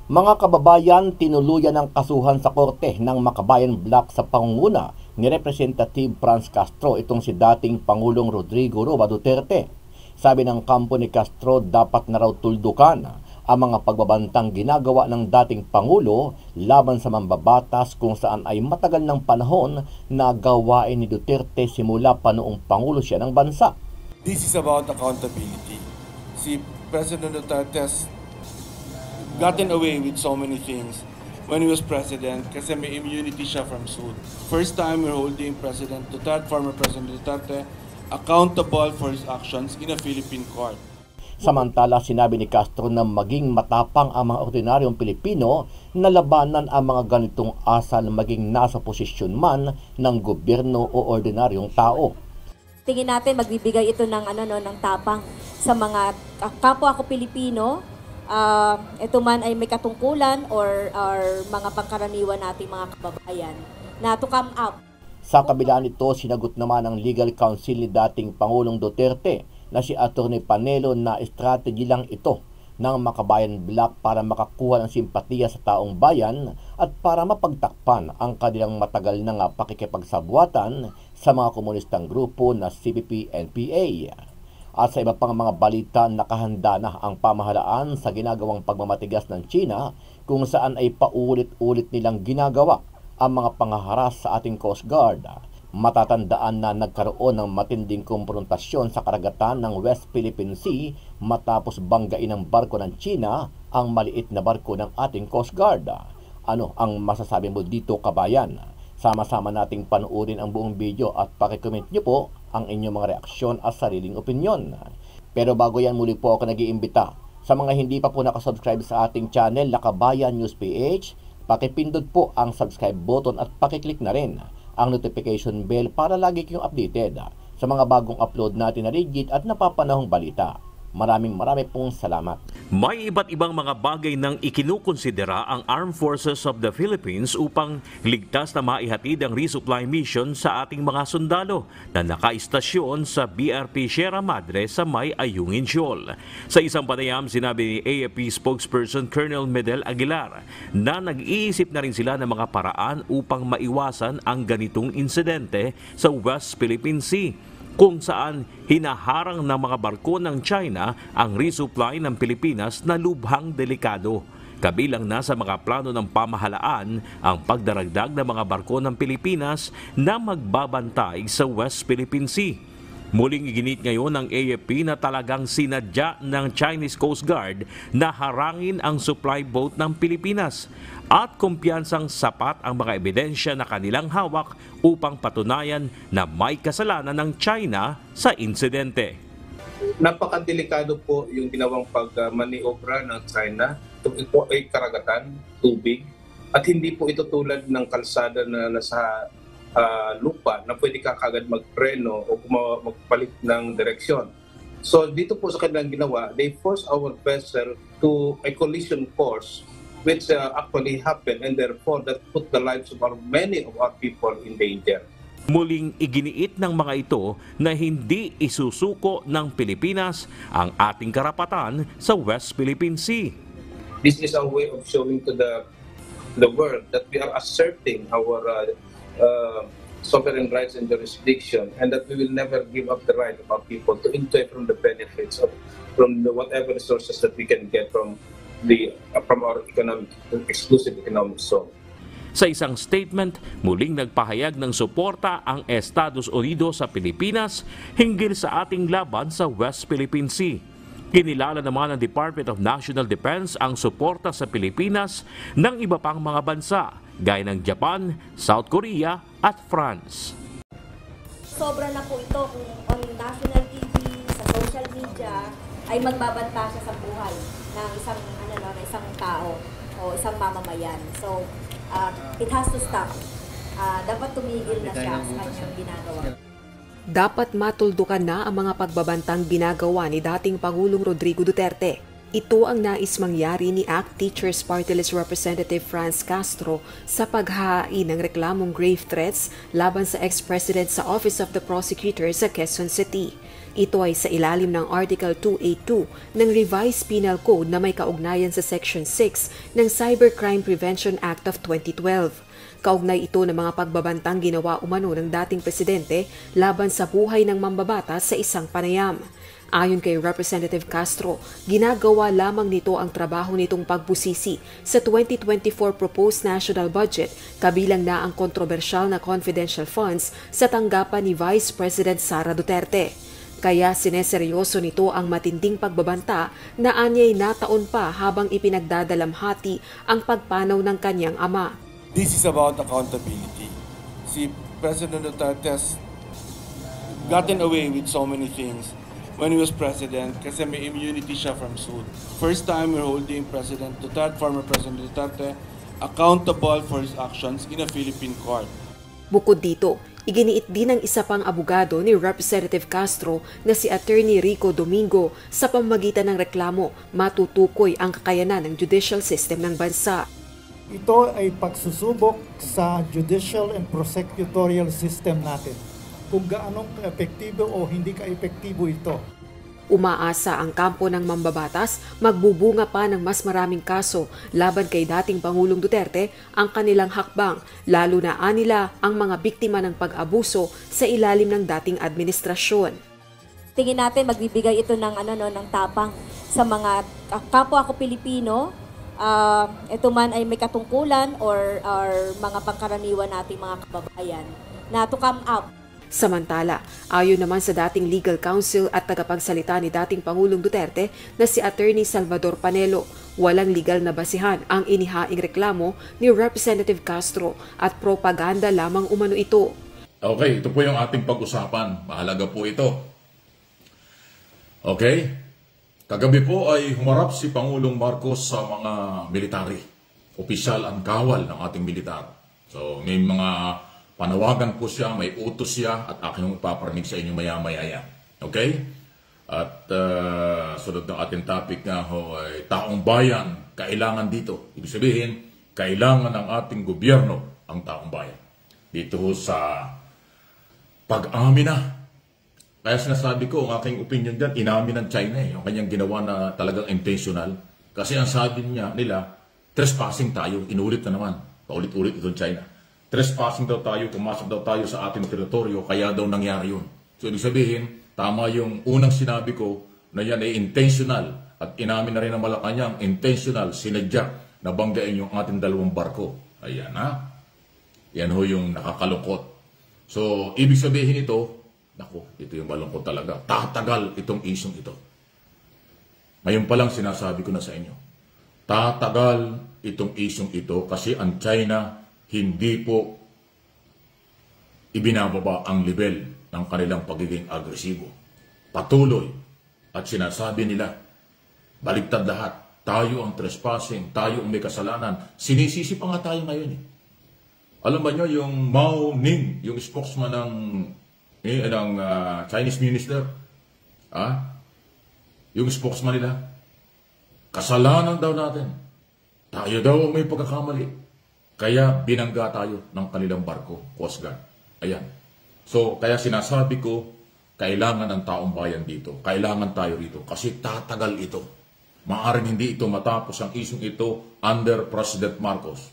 Mga kababayan, tinuluyan ng kasuhan sa korte ng Makabayan Block sa pangunguna ni Representative Franz Castro itong si dating Pangulong Rodrigo Roa Duterte. Sabi ng kampo ni Castro, dapat na raw tuldukan ang mga pagbabantang ginagawa ng dating Pangulo laban sa mambabatas kung saan ay matagal ng panahon na gawain ni Duterte simula pa noong Pangulo siya ng bansa. This is about accountability. Si President Duterte has gotten away with so many things when he was president kasi may immunity siya from suit. First time we're holding former President Duterte accountable for his actions in a Philippine court. Samantala, sinabi ni Castro na maging matapang ang mga ordinaryong Pilipino na labanan ang mga ganitong asal maging nasa posisyon man ng gobyerno o ordinaryong tao. Tingin natin magbibigay ito ng ng tapang sa mga kapwa ko Pilipino. Ito man ay may katungkulan or mga pangkaraniwan nating mga kababayan na to come up. Sa kabila nito, sinagot naman ang legal counsel ni dating Pangulong Duterte na si Atty. Panelo na strategy lang ito ng Makabayan Block para makakuha ng simpatiya sa taong bayan at para mapagtakpan ang kanilang matagal na pakikipagsabuatan sa mga komunistang grupo na CPP-NPA. At sa iba pang mga balita, nakahanda na ang pamahalaan sa ginagawang pagmamatigas ng China kung saan ay paulit-ulit nilang ginagawa ang mga pangaharas sa ating Coast Guard. Matatandaan na nagkaroon ng matinding komprontasyon sa karagatan ng West Philippine Sea matapos banggain ng barko ng China ang maliit na barko ng ating Coast Guard. Ano ang masasabi mo dito, kabayan? Sama-sama nating panoorin ang buong video at pakicomment nyo po ang inyong mga reaksyon at sariling opinyon. Pero bago yan, muli po ako nag-iimbita sa mga hindi pa po nakasubscribe sa ating channel, Kabayan News PH, pakipindot po ang subscribe button at pakiclick na rin ang notification bell para lagi kayong updated sa mga bagong upload natin na legit at napapanahong balita. Maraming pong salamat. May iba't ibang mga bagay nang ikinukonsidera ang Armed Forces of the Philippines upang ligtas na maihatid ang resupply mission sa ating mga sundalo na nakaistasyon sa BRP Sierra Madre sa May Ayungin Shoal. Sa isang panayam, sinabi ni AFP spokesperson Colonel Medel Aguilar na nag-iisip na rin sila ng mga paraan upang maiwasan ang ganitong insidente sa West Philippine Sea, kung saan hinaharang ng mga barko ng China ang resupply ng Pilipinas na lubhang delikado. Kabilang na sa mga plano ng pamahalaan ang pagdaragdag ng mga barko ng Pilipinas na magbabantay sa West Philippine Sea. Muling iginit ngayon ng AFP na talagang sinadya ng Chinese Coast Guard na harangin ang supply boat ng Pilipinas at kumpiyansang sapat ang mga ebidensya na kanilang hawak upang patunayan na may kasalanan ng China sa insidente. Napakadelikado po yung ginawang pag-maniobra ng China. Ito ay karagatan, tubig, at hindi po ito tulad ng kalsada na nasa lupa na pwede ka kagad magpreno o magpalit ng direksyon. So dito po sa kanilang ginawa, they force our vessel to a collision course which actually happened, and therefore that put the lives of many of our people in danger. Muling iginiit ng mga ito na hindi isusuko ng Pilipinas ang ating karapatan sa West Philippine Sea. This is our way of showing to the world that we are asserting our sovereign rights and jurisdiction, and that we will never give up the right of our people to enjoy from the benefits from whatever resources that we can get from our exclusive economic zone. Sa isang statement, muling nagpahayag ng suporta ang Estados Unidos sa Pilipinas hinggil sa ating laban sa West Philippine Sea. Kinilala naman ng Department of National Defense ang suporta sa Pilipinas ng iba pang mga bansa gaya ng Japan, South Korea at France. Sobra na po ito kung on national TV, sa social media, ay magbabanta siya sa buhay ng isang tao o isang mamamayan. So, it has to stop. Dapat tumigil na siya sa kanyang ginagawa. Dapat matuldukan na ang mga pagbabantang ginagawa ni dating Pangulong Rodrigo Duterte. Ito ang nais mangyari ni ACT Teachers Party List Representative Franz Castro sa paghahain ng reklamong grave threats laban sa ex-president sa Office of the Prosecutor sa Quezon City. Ito ay sa ilalim ng Article 282 ng Revised Penal Code na may kaugnayan sa Section 6 ng Cybercrime Prevention Act of 2012. Kaugnay ito ng mga pagbabantang ginawa umano ng dating presidente laban sa buhay ng mambabatas sa isang panayam. Ayon kay Representative Castro, ginagawa lamang nito ang trabaho nitong pagbusisi sa 2024 proposed national budget kabilang na ang kontrobersyal na confidential funds sa tanggapan ni Vice President Sara Duterte. Kaya sineseryoso nito ang matinding pagbabanta na anyay nataon pa habang ipinagdadalamhati ang pagpanaw ng kanyang ama. This is about accountability. Si President Duterte has gotten away with so many things when he was president kasi may immunity siya from suit. First time we're holding President Duterte, former President Duterte, accountable for his actions in a Philippine court. Bukod dito, iginiit din ng isa pang abogado ni Representative Castro na si Attorney Rico Domingo sa pamamagitan ng reklamo matutukoy ang kakayanan ng judicial system ng bansa. Ito ay pagsusubok sa judicial and prosecutorial system natin. Kung gaano ka-epektibo o hindi ka-epektibo ito. Umaasa ang kampo ng mambabatas magbubunga pa ng mas maraming kaso laban kay dating Pangulong Duterte ang kanilang hakbang, lalo na anila ang mga biktima ng pag-abuso sa ilalim ng dating administrasyon. Tingin natin magbibigay ito ng ng tapang sa mga kapwa ko Pilipino. Ito man ay may katungkulan or mga pangkaraniwan nating mga kababayan na to come out. Samantala, ayon naman sa dating legal counsel at tagapagsalita ni dating Pangulong Duterte na si Attorney Salvador Panelo, walang legal na basihan ang inihaing reklamo ni Representative Castro at propaganda lamang umano ito. Okay, ito po yung ating pag-usapan. Mahalaga po ito. Okay? Kagabi po ay humarap si Pangulong Marcos sa mga military. Opisyal ang kawal ng ating militar. So, may mga panawagan po siya, may utos siya, at aking ipaparinig sa inyo maya-maya yan. Okay? At sunod ng ating topic nga ho ay taong bayan, kailangan dito. Ibig sabihin, kailangan ng ating gobyerno ang taong bayan. Dito ho sa pag-amin na. Kaya sinasabi ko, ang aking opinion dyan, inamin ng China yung kanyang ginawa na talagang intentional. Kasi ang sabi nila, trespassing tayo, inulit na naman. Paulit-ulit itong China. Trespassing daw tayo, pumasok daw tayo sa ating teritoryo, kaya daw nangyari yun. So, ibig sabihin, tama yung unang sinabi ko na yan ay intentional at inamin na rin ng Malacanang, intentional, sinadya na banggain yung ating dalawang barko. Ayan ha. Yan ho yung nakakalungkot. So, ibig sabihin ito, naku, ito yung malungkot talaga. Tatagal itong isyong ito. Ngayon pa lang sinasabi ko na sa inyo. Tatagal itong isyong ito kasi ang China hindi po ibinababa ang level ng kanilang pagiging agresibo. Patuloy at sinasabi nila, baligtad lahat, tayo ang trespassing, tayo ang may kasalanan. Sinisisi pa nga tayo ngayon eh. Alam ba nyo yung Mao Ning, yung spokesman ng Chinese minister, yung spokesman nila, kasalanan daw natin. Tayo daw ang may pagkakamali. Kaya binangga tayo ng kanilang barko, Coast Guard. Ayan. So, kaya sinasabi ko, kailangan ng taong bayan dito. Kailangan tayo rito. Kasi tatagal ito. Maaring hindi ito matapos ang isyong ito under President Marcos.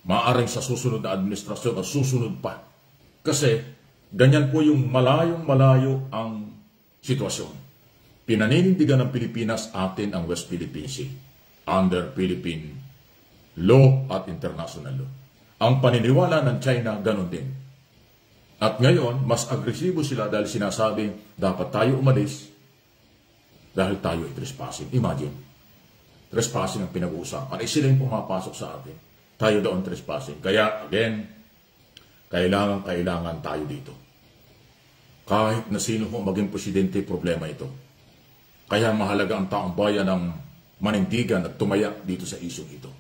Maaring sa susunod na administrasyon o susunod pa. Kasi, ganyan po yung malayong-malayo ang sitwasyon. Pinaninindigan ng Pilipinas atin ang West Philippine Sea under Philippine law at international law. Ang paniniwala ng China, ganun din. At ngayon, mas agresibo sila dahil sinasabi, dapat tayo umalis dahil tayo ay trespassing. Imagine, trespassing ang pinag-uusapan. Sila yung pumapasok sa atin. Tayo daw ang trespassing. Kaya, again, kailangan tayo dito. Kahit na sino po maging presidente, problema ito. Kaya mahalaga ang taong bayan ng manindigan at tumayak dito sa isyong ito.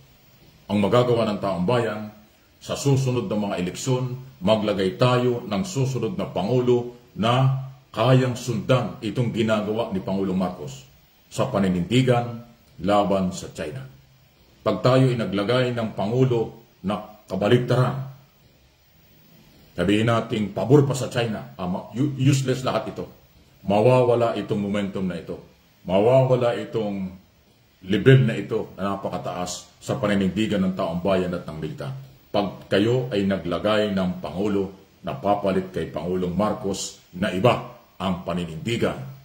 Ang magagawa ng taong bayan, sa susunod na mga eleksyon, maglagay tayo ng susunod na Pangulo na kayang sundan itong ginagawa ni Pangulong Marcos. sa paninindigan laban sa China. Pag tayo ay naglagay ng Pangulo na kabaligtaran, sabihin natin pabor pa sa China, useless lahat ito. Mawawala itong momentum na ito. Mawawala itong level na ito na napakataas sa paninindigan ng taong bayan at ng militar. Pag kayo ay naglagay ng Pangulo na papalit kay Pangulong Marcos na iba ang paninindigan